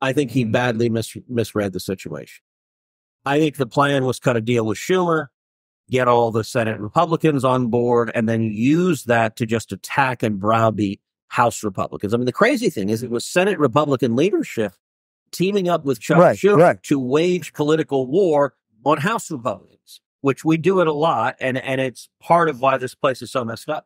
I think he badly misread the situation. I think the plan was cut a deal with Schumer, get all the Senate Republicans on board, and then use that to just attack and browbeat House Republicans. I mean, the crazy thing is it was Senate Republican leadership teaming up with Chuck Schumer to wage political war on House Republicans, which we do it a lot, and it's part of why this place is so messed up.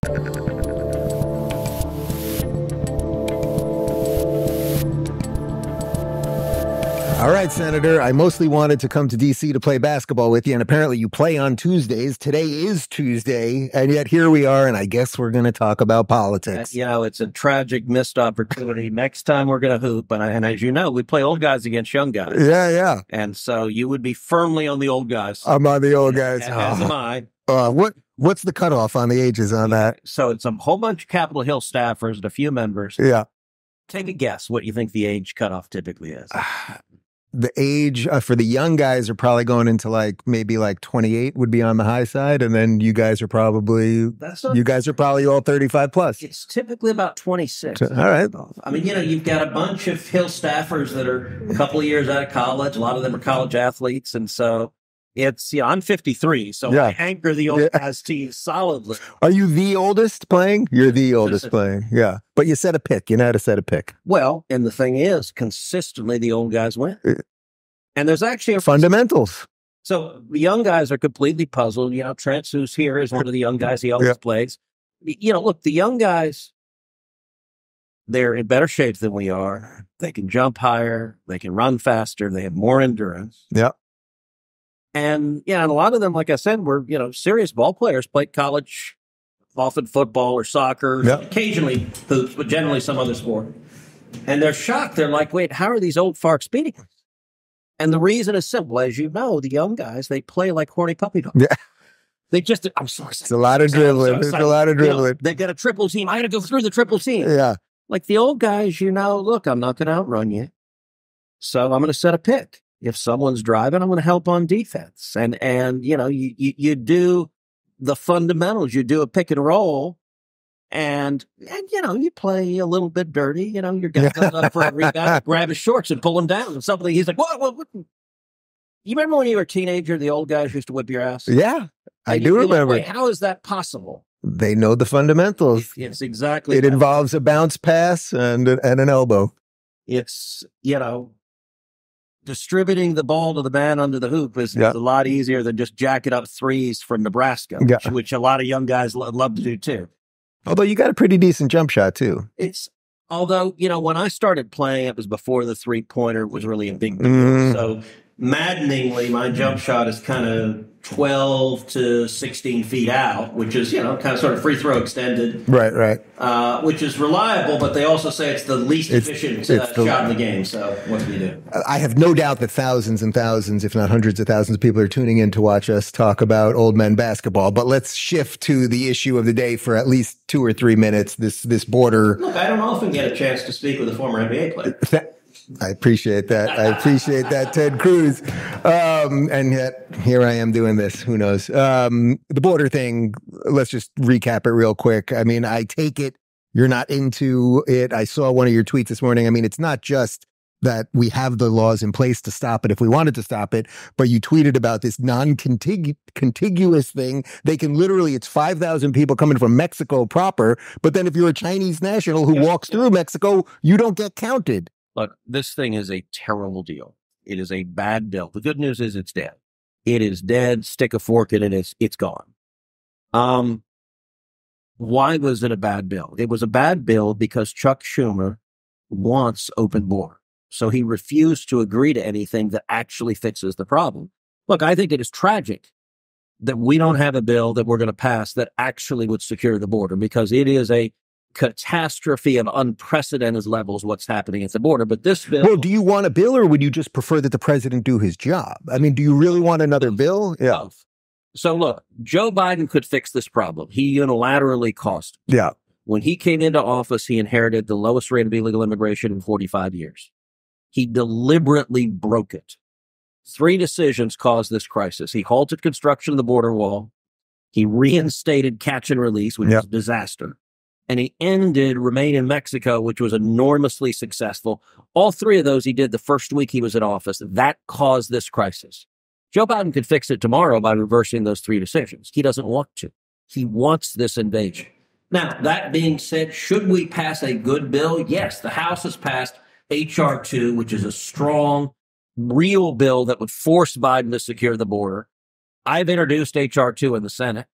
All right, Senator, I mostly wanted to come to D.C. to play basketball with you, and apparently you play on Tuesdays. Today is Tuesday, and yet here we are, and I guess we're going to talk about politics. You know, it's a tragic missed opportunity. Next time we're going to hoop, and as you know, we play old guys against young guys. Yeah. And so you would be firmly on the old guys. I'm on the old guys. As am I. What's the cutoff on the ages on that? So it's a whole bunch of Capitol Hill staffers and a few members. Yeah. Take a guess what you think the age cutoff typically is. The age for the young guys are probably going into maybe 28 would be on the high side, and then you guys are probably all 35 plus. It's typically about 26. All right. I mean, you've got a bunch of Hill staffers that are a couple of years out of college. A lot of them are college athletes, and so it's I'm 53, so I anchor the old guys team solidly. Are you the oldest playing? You're the oldest playing, yeah. But you set a pick. You know how to set a pick. Well, and the thing is, consistently the old guys win. And there's actually fundamentals. So the young guys are completely puzzled. Trent, who's here, is one of the young guys. He always plays. Look, the young guys, they're in better shape than we are. They can jump higher. They can run faster. They have more endurance. Yeah. And a lot of them, like I said, were, serious ball players, played college, often football or soccer, occasionally hoops, but generally some other sport. And they're shocked. They're like, wait, how are these old farts beating us? And the reason is simple. As you know, the young guys, they play like horny puppy dogs. Yeah. They just, I'm sorry. It's a lot of dribbling. It's a lot of dribbling. They've got a triple team. I got to go through the triple team. Yeah. Like the old guys, look, I'm not going to outrun you. So I'm going to set a pick. If someone's driving, I'm going to help on defense. And you do the fundamentals. You do a pick and roll, and you play a little bit dirty. Your guy comes up for a rebound, grab his shorts and pull him down. And something he's like, what? You remember when you were a teenager, the old guys used to whip your ass? Yeah, I do remember. Like, how is that possible? They know the fundamentals. It's exactly. It involves a bounce pass and an elbow. It's, distributing the ball to the man under the hoop is a lot easier than just jacking up threes from Nebraska, which a lot of young guys love to do too. Although you got a pretty decent jump shot too. Although, when I started playing, it was before the three-pointer was really a big deal. So maddeningly, my jump shot is kind of 12 to 16 feet out, which is, kind of sort of free throw extended. Right. Which is reliable, but they also say it's the least efficient shot in the game. So what can you do? I have no doubt that thousands and thousands, if not hundreds of thousands of people are tuning in to watch us talk about old men basketball. But let's shift to the issue of the day for at least 2 or 3 minutes, this border. Look, I don't often get a chance to speak with a former NBA player. I appreciate that. Ted Cruz. And yet here I am doing this. Who knows? The border thing, let's just recap it real quick. I mean, I take it you're not into it. I saw one of your tweets this morning. I mean, it's not just that we have the laws in place to stop it if we wanted to stop it, but you tweeted about this non-contiguous thing. They can literally, it's 5,000 people coming from Mexico proper, but then if you're a Chinese national who walks through Mexico, you don't get counted. Look, this thing is a terrible deal. It is a bad bill. The good news is it's dead. It is dead. Stick a fork in it. It's gone. Why was it a bad bill? It was a bad bill because Chuck Schumer wants open border. So he refused to agree to anything that actually fixes the problem. Look, I think it is tragic that we don't have a bill that we're going to pass that actually would secure the border, because it is a catastrophe of unprecedented levels what's happening at the border. But this bill... Well, do you want a bill, or would you just prefer that the president do his job? I mean, do you really want another bill? Yeah. So look, Joe Biden could fix this problem. He unilaterally caused it. Yeah. When he came into office, he inherited the lowest rate of illegal immigration in 45 years. He deliberately broke it. 3 decisions caused this crisis. He halted construction of the border wall. He reinstated catch and release, which is a disaster. and he ended Remain in Mexico, which was enormously successful. All three of those he did the first week he was in office. That caused this crisis. Joe Biden could fix it tomorrow by reversing those three decisions. He doesn't want to. He wants this invasion. Now, that being said, should we pass a good bill? Yes, the House has passed H.R. 2, which is a strong, real bill that would force Biden to secure the border. I've introduced H.R. 2 in the Senate.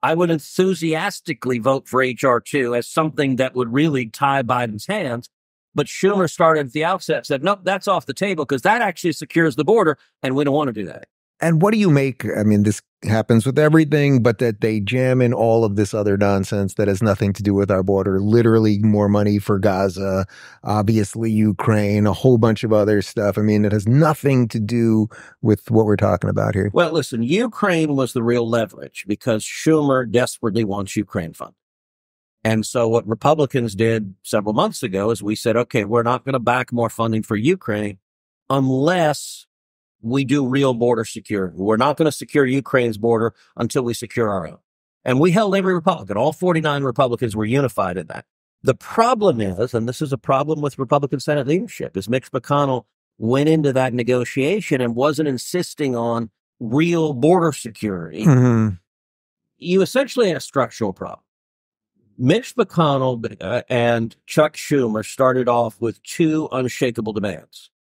I would enthusiastically vote for H.R. 2 as something that would really tie Biden's hands. But Schumer started at the outset, said, nope, that's off the table because that actually secures the border, and we don't want to do that. And what do you make? I mean, this happens with everything, but that they jam in all of this other nonsense that has nothing to do with our border, literally more money for Gaza, obviously Ukraine, a whole bunch of other stuff. I mean, it has nothing to do with what we're talking about here. Well, listen, Ukraine was the real leverage because Schumer desperately wants Ukraine funded. And so what Republicans did several months ago is we said, okay, we're not going to back more funding for Ukraine unless we do real border security. We're not going to secure Ukraine's border until we secure our own. And we held every Republican. All 49 Republicans were unified in that. The problem is, and this is a problem with Republican Senate leadership, is Mitch McConnell went into that negotiation and wasn't insisting on real border security. Mm-hmm. You essentially had a structural problem. Mitch McConnell and Chuck Schumer started off with two unshakable demands.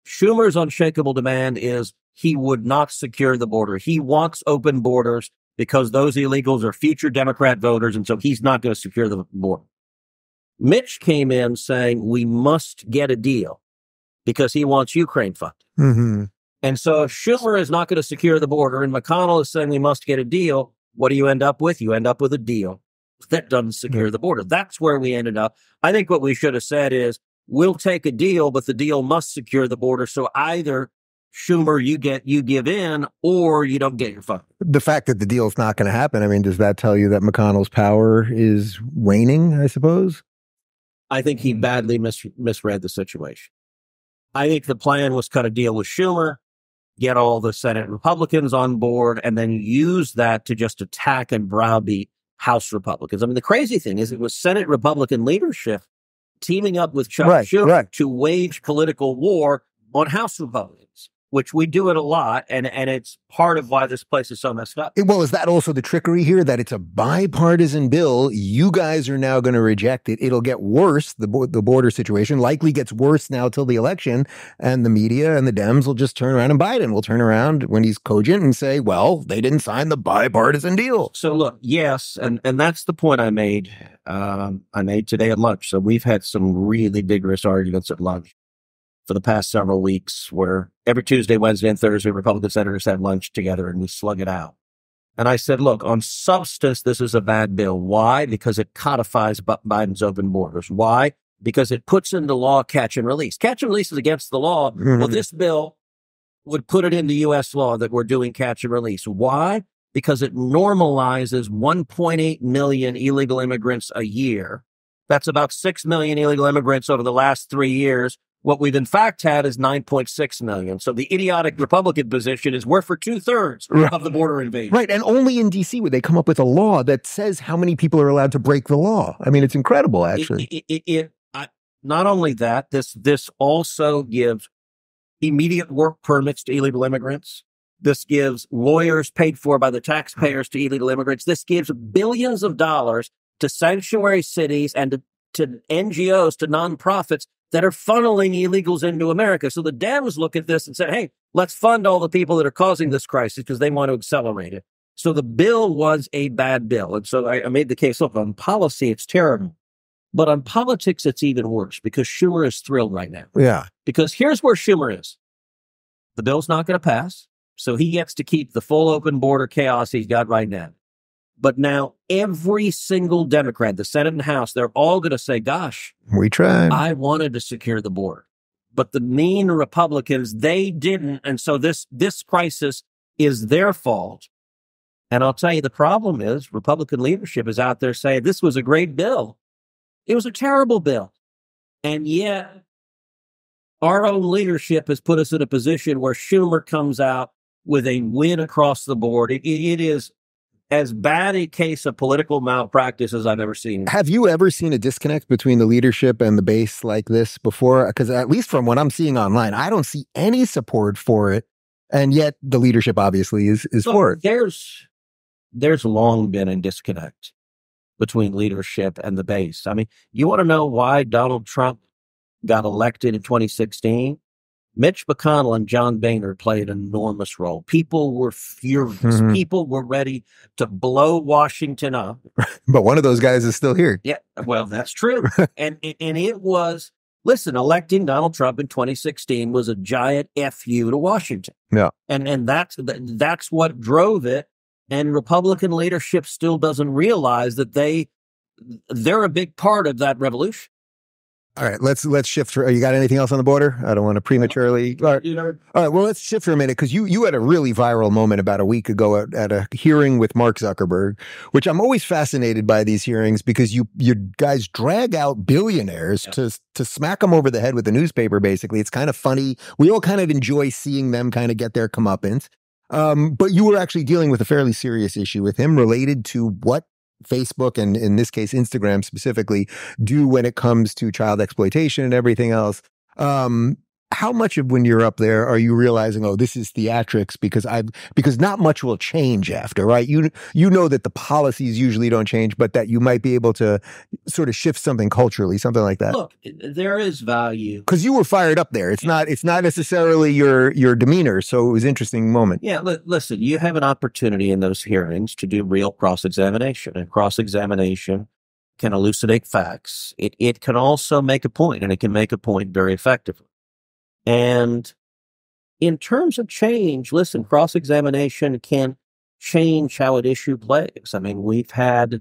Schumer's unshakable demand is he would not secure the border. He wants open borders because those illegals are future Democrat voters, and so he's not going to secure the border. Mitch came in saying we must get a deal because he wants Ukraine funded. Mm-hmm. And so if Schumer is not going to secure the border and McConnell is saying we must get a deal, what do you end up with? You end up with a deal that doesn't secure the border. That's where we ended up. I think what we should have said is, we'll take a deal, but the deal must secure the border. So either Schumer, you give in, or you don't get your funding. The fact that the deal is not going to happen, I mean, does that tell you that McConnell's power is waning, I suppose? I think he badly misread the situation. I think the plan was cut a deal with Schumer, get all the Senate Republicans on board, and then use that to just attack and browbeat House Republicans. I mean, the crazy thing is it was Senate Republican leadership teaming up with Chuck Schumer to wage political war on House Republicans, which we do it a lot, and it's part of why this place is so messed up. Well, is that also the trickery here, that it's a bipartisan bill? You guys are now going to reject it. It'll get worse. The border situation likely gets worse now till the election, and the media and the Dems will just turn around, and Biden will turn around when he's cogent and say, well, they didn't sign the bipartisan deal. So look, yes, and that's the point I made. I made today at lunch. So we've had some really vigorous arguments at lunch for the past several weeks, where every Tuesday, Wednesday, and Thursday, Republican senators had lunch together and we slug it out. And I said, look, on substance, this is a bad bill. Why? Because it codifies Biden's open borders. Why? Because it puts into law catch and release. Catch and release is against the law. Mm-hmm. Well, this bill would put it into U.S. law that we're doing catch and release. Why? Because it normalizes 1.8 million illegal immigrants a year. That's about 6 million illegal immigrants over the last 3 years. What we've in fact had is 9.6 million. So the idiotic Republican position is we're for 2/3 of the border invasion. Right. And only in D.C. would they come up with a law that says how many people are allowed to break the law. I mean, it's incredible, actually. Not only that, this also gives immediate work permits to illegal immigrants. This gives lawyers paid for by the taxpayers to illegal immigrants. This gives billions of dollars to sanctuary cities and to NGOs, to nonprofits that are funneling illegals into America. So the Dems look at this and say, hey, let's fund all the people that are causing this crisis because they want to accelerate it. So the bill was a bad bill. And so I made the case, look, on policy, it's terrible. But on politics, it's even worse because Schumer is thrilled right now. Yeah. Because here's where Schumer is. The bill's not going to pass. So he gets to keep the full open border chaos he's got right now. But now every single Democrat, the Senate and House, they're all going to say, gosh, we tried. I wanted to secure the border. But the mean Republicans, they didn't. And so this crisis is their fault. And I'll tell you, the problem is Republican leadership is out there saying this was a great bill. It was a terrible bill. And yet our own leadership has put us in a position where Schumer comes out with a win across the board. It is as bad a case of political malpractice as I've ever seen. Have you ever seen a disconnect between the leadership and the base like this before? Because at least from what I'm seeing online, I don't see any support for it. And yet the leadership obviously is for it. There's long been a disconnect between leadership and the base. I mean, you want to know why Donald Trump got elected in 2016? Mitch McConnell and John Boehner played an enormous role. People were furious. Mm-hmm. People were ready to blow Washington up. But one of those guys is still here. Yeah, well, that's true. and it was, listen, electing Donald Trump in 2016 was a giant FU to Washington. Yeah. And that's what drove it. And Republican leadership still doesn't realize that they're a big part of that revolution. All right, let's shift. You got anything else on the border? I don't want to prematurely. All right, well, let's shift for a minute because you had a really viral moment about a week ago at a hearing with Mark Zuckerberg, which I'm always fascinated by these hearings because you guys drag out billionaires to smack them over the head with the newspaper. Basically, it's kind of funny. We all kind of enjoy seeing them kind of get their comeuppance. But you were actually dealing with a fairly serious issue with him related to what Facebook and in this case, Instagram specifically do when it comes to child exploitation and everything else. How much of when you're up there are you realizing, oh, this is theatrics because not much will change after, right? You know that the policies usually don't change, but that you might be able to sort of shift something culturally, something like that. Look, there is value. Because you were fired up there. It's not necessarily your demeanor. So it was an interesting moment. Yeah, listen, you have an opportunity in those hearings to do real cross-examination, and cross-examination can elucidate facts. It can also make a point, and it can make a point very effectively. And in terms of change, listen, cross-examination can change how an issue plays. I mean, we've had,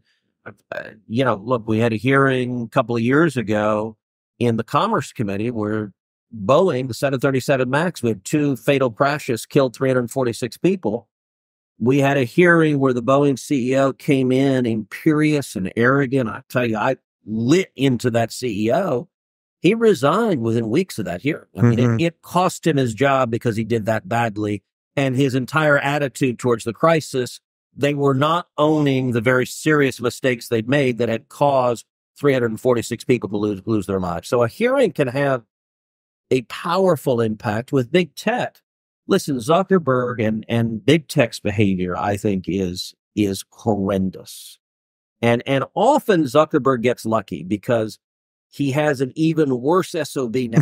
look, we had a hearing a couple of years ago in the Commerce Committee where Boeing, the 737 MAX, we had 2 fatal crashes, killed 346 people. We had a hearing where the Boeing CEO came in imperious and arrogant. I tell you, I lit into that CEO. He resigned within weeks of that hearing. I mean, it cost him his job because he did that badly. And his entire attitude towards the crisis, they were not owning the very serious mistakes they'd made that had caused 346 people to lose their lives. So a hearing can have a powerful impact with big tech. Listen, Zuckerberg and big tech's behavior, I think, is horrendous. And often Zuckerberg gets lucky because he has an even worse SOB now.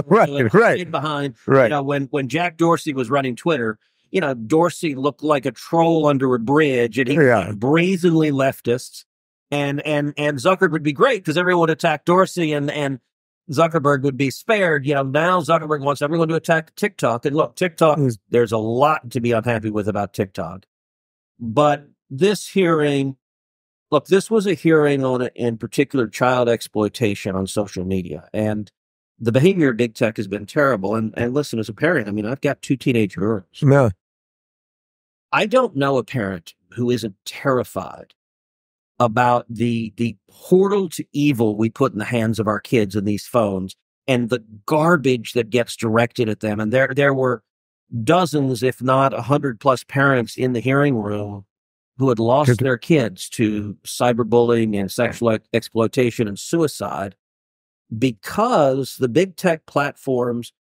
Right. Behind, right. When Jack Dorsey was running Twitter, Dorsey looked like a troll under a bridge, and he brazenly leftists. And Zuckerberg would be great because everyone would attack Dorsey, and Zuckerberg would be spared. Now Zuckerberg wants everyone to attack TikTok. And look, TikTok, there's a lot to be unhappy with about TikTok. But this hearing. Look, this was a hearing on, in particular, child exploitation on social media. And the behavior of big tech has been terrible. And listen, as a parent, I mean, I've got 2 teenage girls. No. I don't know a parent who isn't terrified about the portal to evil we put in the hands of our kids in these phones and the garbage that gets directed at them. And there were dozens, if not 100+ parents in the hearing room who had lost their kids to cyberbullying and sexual exploitation and suicide because the big tech platforms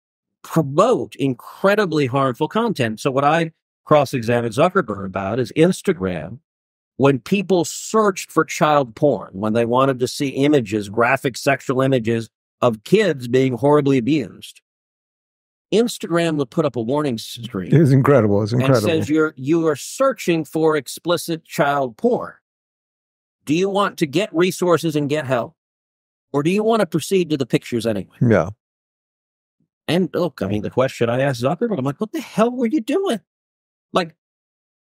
promote incredibly harmful content. So what I cross-examined Zuckerberg about is Instagram. When people searched for child porn, when they wanted to see images, graphic sexual images of kids being horribly abused, Instagram would put up a warning screen. It's incredible. It's incredible. And says you are searching for explicit child porn. Do you want to get resources and get help? Or do you want to proceed to the pictures anyway? Yeah. And look, I mean, the question I asked Zuckerberg, I'm like, what the hell were you doing? Like,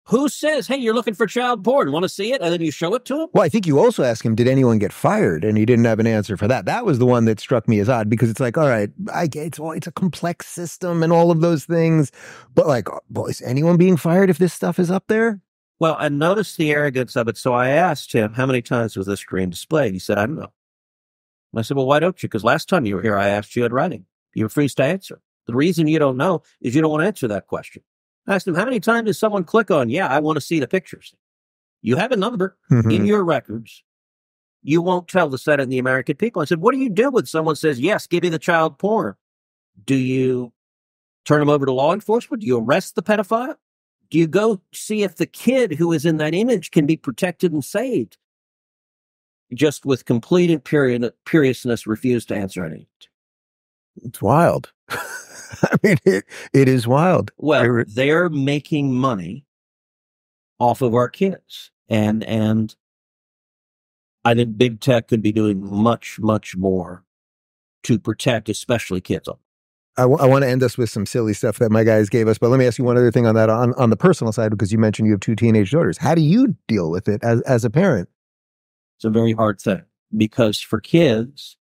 who says, hey, you're looking for child porn, want to see it? And then you show it to him? Well, I think you also asked him, did anyone get fired? And he didn't have an answer for that. That was the one that struck me as odd because it's like, all right, I get it's a complex system and all of those things. But like, well, is anyone being fired if this stuff is up there? Well, and notice the arrogance of it. So I asked him, how many times was this screen displayed? He said, I don't know. And I said, well, why don't you? Because last time you were here, I asked you in writing. You were free to answer. The reason you don't know is you don't want to answer that question. I asked him, how many times did someone click on, yeah, I want to see the pictures? You have a number in your records. You won't tell the Senate and the American people. I said, what do you do when someone says, yes, give me the child porn? Do you turn them over to law enforcement? Do you arrest the pedophile? Do you go see if the kid who is in that image can be protected and saved? Just with complete imperiousness, refused to answer any. It's wild. I mean, it is wild. Well, they're making money off of our kids. And I think big tech could be doing much, much more to protect, especially kids. I want to end us with some silly stuff that my guys gave us, but let me ask you one other thing on that, on the personal side, because you mentioned you have 2 teenage daughters. How do you deal with it as a parent? It's a very hard thing, because for kids,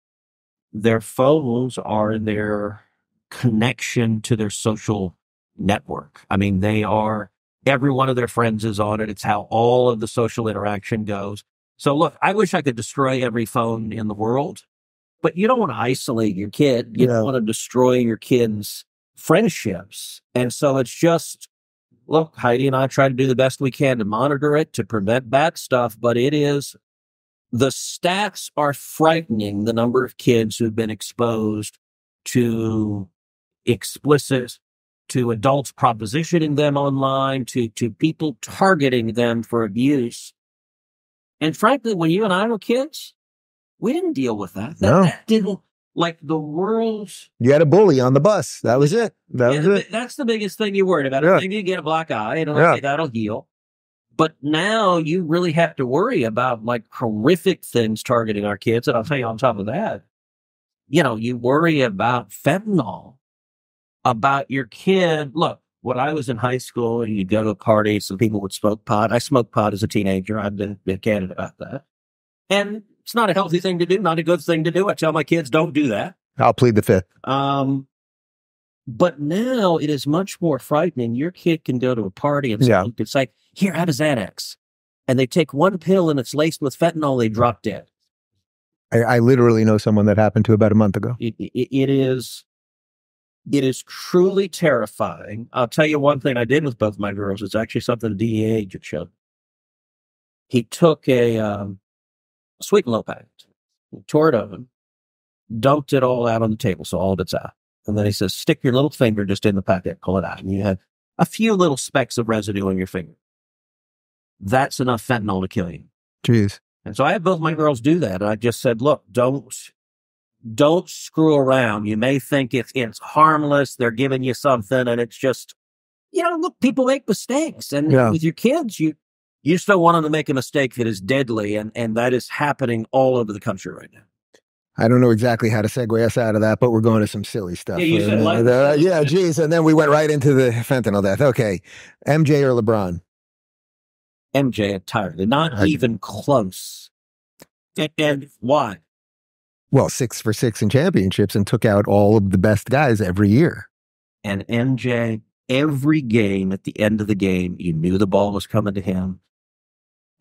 their phones are their connection to their social network. I mean, every one of their friends is on it. It's how all of the social interaction goes. So look, I wish I could destroy every phone in the world, but you don't want to isolate your kid. You don't want to destroy your kid's friendships. And so it's just, look, Heidi and I try to do the best we can to monitor it, to prevent bad stuff, but the stats are frightening, the number of kids who've been exposed to to adults propositioning them online, to people targeting them for abuse. And frankly, when you and I were kids, we didn't deal with that. That didn't, like, the world's... You had a bully on the bus. That was it. That's the biggest thing you worried about. Maybe you get a black eye, and that'll heal. But now you really have to worry about, like, horrific things targeting our kids. And I'll tell you, on top of that, you worry about fentanyl, about your kid. Look, when I was in high school, you'd go to a party, some people would smoke pot. I smoked pot as a teenager. I've been candid about that. And it's not a healthy thing to do, not a good thing to do. I tell my kids, don't do that. I'll plead the fifth. But now it is much more frightening. Your kid can go to a party and smoke. It's like, here, have a Xanax. And they take one pill and it's laced with fentanyl. They drop dead. I literally know someone that happened to about a month ago. It is truly terrifying. I'll tell you one thing I did with both my girls. It's actually something the DEA agent showed. He took a sweet and low packet, tore it open, dumped it all out on the table, so all of it's out. And then he says, stick your little finger just in the packet, pull it out. And you have a few little specks of residue on your finger. That's enough fentanyl to kill you. Jeez. And so I had both my girls do that. And I just said, look, don't screw around. You may think it's harmless. They're giving you something. And it's just, look, people make mistakes. And with your kids, you just don't want them to make a mistake that is deadly. And that is happening all over the country right now. I don't know exactly how to segue us out of that, but we're going to some silly stuff. Yeah, you said geez. And then we went right into the fentanyl death. Okay. MJ or LeBron? MJ entirely. Not even close. And why? Well, 6 for 6 in championships and took out all of the best guys every year. And MJ, every game, at the end of the game, you knew the ball was coming to him.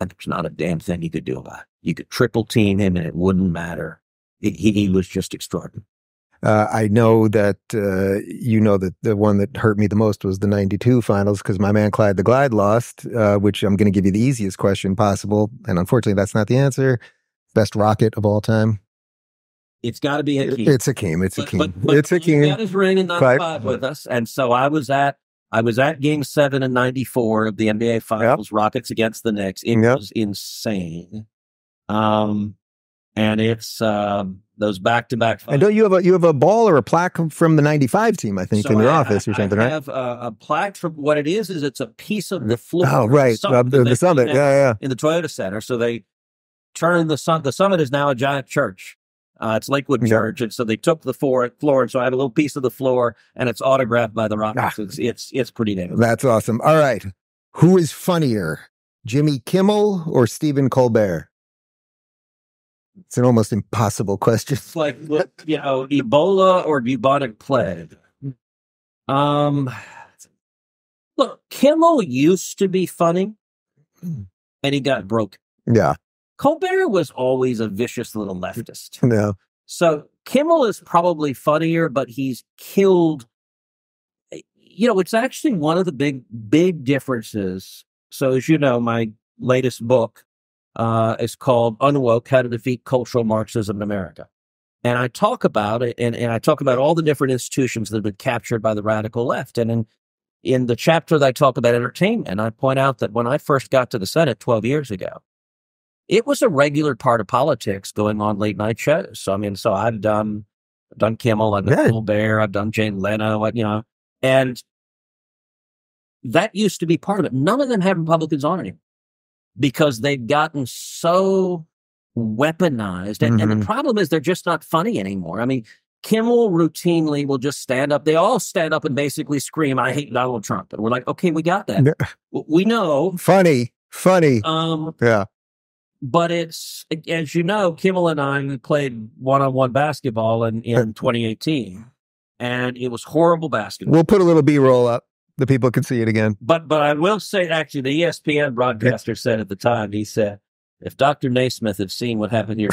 And there's not a damn thing you could do about it. You could triple team him and it wouldn't matter. He was just extraordinary. I know that that the one that hurt me the most was the 92 finals because my man Clyde the Glide lost, which I'm going to give you the easiest question possible. And unfortunately, that's not the answer. Best rocket of all time. It's got to be Hakeem. It's Hakeem. It's Hakeem. It's Hakeem. He got his ring in 95 with us. And so I was at Game 7 in 94 of the NBA Finals, Rockets against the Knicks. It was insane. And it's those back-to-back finals. And don't you have a ball or a plaque from the 95 team, I think, in your office or something, right? I have a plaque from what it is it's a piece of the floor. Oh, right. The summit. Yeah. In the Toyota Center. So they turned the summit is now a giant church. It's Lakewood Church. And so they took the floor. And so I have a little piece of the floor and it's autographed by the Rockets. It's pretty damn. That's awesome. All right. Who is funnier, Jimmy Kimmel or Stephen Colbert? It's an almost impossible question. It's like, Ebola or bubonic plague. Look, Kimmel used to be funny, and he got broken. Yeah. Colbert was always a vicious little leftist. No. So Kimmel is probably funnier, but he's killed. It's actually one of the big differences. So as you know, my latest book is called Unwoke: How to Defeat Cultural Marxism in America. And I talk about it, and I talk about all the different institutions that have been captured by the radical left. And in the chapter that I talk about entertainment, I point out that when I first got to the Senate 12 years ago, it was a regular part of politics going on late night shows. So, I mean, so I've done Kimmel, I've done Colbert, I've done Jane Leno, and that used to be part of it. None of them have Republicans on anymore because they've gotten so weaponized. And the problem is they're just not funny anymore. I mean, Kimmel routinely will just stand up. They all stand up and basically scream, "I hate Donald Trump." And we're like, okay, we got that. We know. Funny. Yeah. But it's, as you know, Kimmel and I played one-on-one basketball in 2018, and it was horrible basketball. We'll put a little B-roll up. The people can see it again. But I will say, actually, the ESPN broadcaster said at the time, he said, if Dr. Naismith had seen what happened here,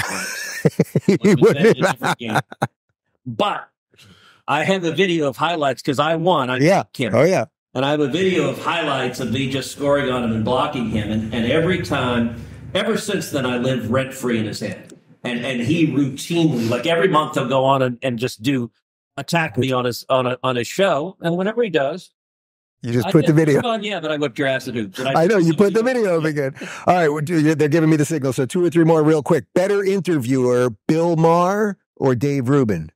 he wouldn't. But I have a video of highlights because I won. Kimmel. Oh, yeah. And I have a video of highlights of me just scoring on him and blocking him. And every time, ever since then, I live rent-free in his head. And he routinely, like every month, he'll go on and just attack me on his show. And whenever he does, you just put the video. Yeah, but I whipped your ass at hoops. I know, you put the video up again. All right, they're giving me the signal. So 2 or 3 more real quick. Better interviewer, Bill Maher or Dave Rubin?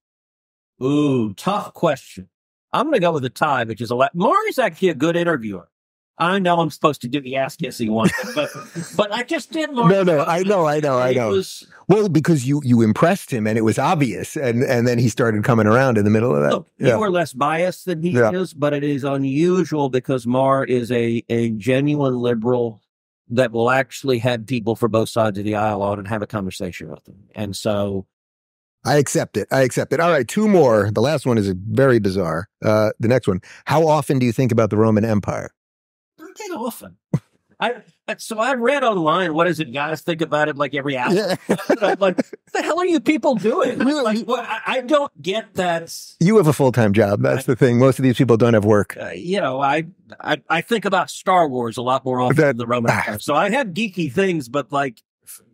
Ooh, tough question. I'm going to go with a tie, which is Maher is actually a good interviewer. I know I'm supposed to do the ass kissing one, but I just did. No, I know. Well, because you impressed him and it was obvious, and then he started coming around in the middle of that. Look, you are less biased than he is, but it is unusual because Maher is a genuine liberal that will actually have people for both sides of the aisle on and have a conversation with them. And so I accept it. All right, 2 more. The last one is very bizarre. The next one. How often do you think about the Roman Empire? Not that often. So I read online, what is it, guys think about it like every hour. Yeah. I'm like, what the hell are you people doing? Like, I don't get that. You have a full-time job. That's the thing. Most of these people don't have work. I think about Star Wars a lot more often than the Roman Empire. So I have geeky things, but like,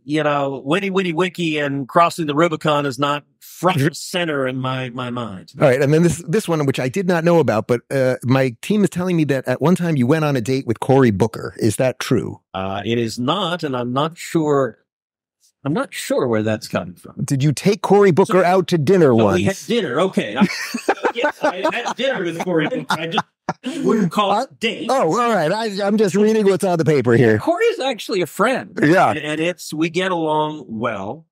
Witty Wiki and Crossing the Rubicon is not front and center in my mind. All right. And then this one, which I did not know about, but my team is telling me that at one time you went on a date with Cory Booker. Is that true? It is not. And I'm not sure where that's coming from. Did you take Cory Booker out to dinner once? We had dinner. Okay. I had dinner with Cory Booker. I just wouldn't call it a date. Oh, all right. I'm just reading what's on the paper here. Cory is actually a friend. Yeah. And we get along well.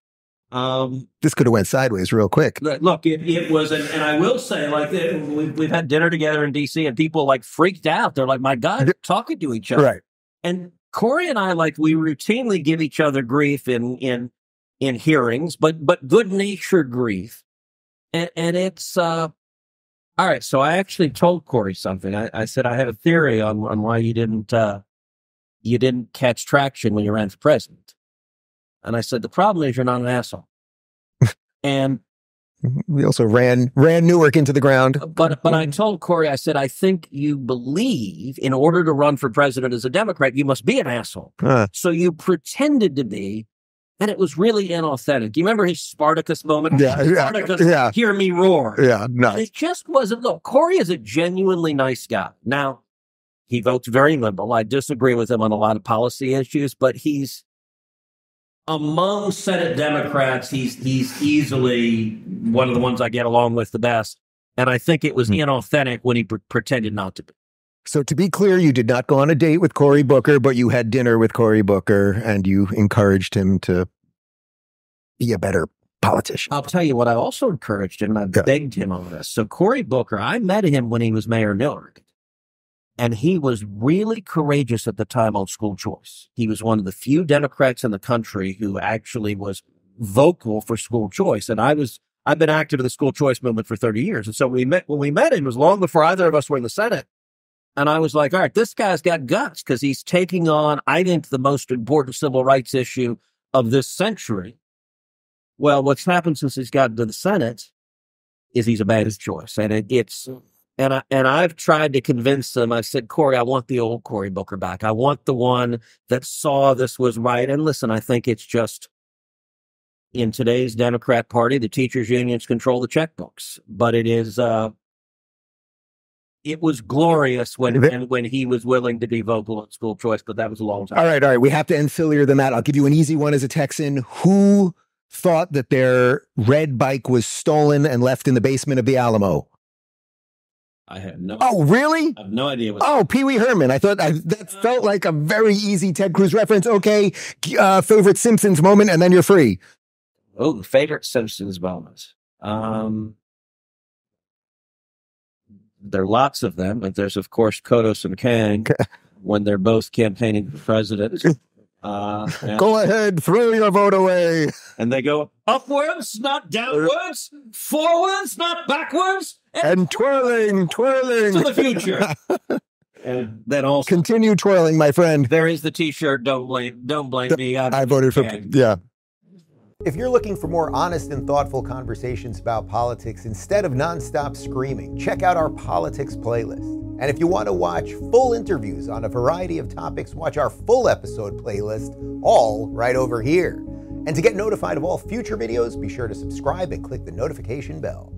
This could have went sideways real quick. Look, it was, and I will say, like, we've had dinner together in D.C. and people like freaked out. They're like, my God, they're talking to each other. Right. And Cory and I, like, we routinely give each other grief in hearings, but good-natured grief. And it's, all right. So I actually told Cory something. I said, I have a theory on why you didn't catch traction when you ran for president. And I said, the problem is you're not an asshole. And we also ran Newark into the ground. But I told Cory, I said, I think you believe in order to run for president as a Democrat, you must be an asshole. So you pretended to be, and it was really inauthentic. You remember his Spartacus moment? Spartacus, hear me roar. Yeah, nice. It just wasn't. Look, Cory is a genuinely nice guy. Now, he votes very liberal. I disagree with him on a lot of policy issues, but he's among Senate Democrats, he's easily one of the ones I get along with the best. And I think it was inauthentic when he pretended not to be. So to be clear, you did not go on a date with Cory Booker, but you had dinner with Cory Booker and you encouraged him to be a better politician. I'll tell you what, I also encouraged him. I begged him on this. So Cory Booker, I met him when he was mayor of Newark. And he was really courageous at the time on school choice. He was one of the few Democrats in the country who actually was vocal for school choice. And I've been active in the school choice movement for 30 years. And so when we met him, it was long before either of us were in the Senate. And I was like, all right, this guy's got guts because he's taking on, I think, the most important civil rights issue of this century. Well, what's happened since he's gotten to the Senate is he's a bad choice. And it's And I've tried to convince them. I said, Cory, I want the old Cory Booker back. I want the one that saw this was right. And listen, I think it's just in today's Democrat Party, the teachers' unions control the checkbooks. But it is it was glorious when he was willing to be vocal on school choice, but that was a long time. All right. We have to end sillier than that. I'll give you an easy one as a Texan. Who thought that their red bike was stolen and left in the basement of the Alamo? I have no. Oh, really? I have no idea. Pee Wee Herman. I thought that felt like a very easy Ted Cruz reference. Okay, favorite Simpsons moment, and then you're free. Oh, favorite Simpsons moment. There are lots of them, but there's of course Kodos and Kang when they're both campaigning for president. Go ahead, throw your vote away. And they go upwards, not downwards, forwards, not backwards, and twirling to the future. And then also continue twirling, my friend. There is the T-shirt. Don't blame me. I voted for yeah. If you're looking for more honest and thoughtful conversations about politics instead of nonstop screaming, check out our politics playlist. And if you want to watch full interviews on a variety of topics, watch our full episode playlist, all right over here. And to get notified of all future videos, be sure to subscribe and click the notification bell.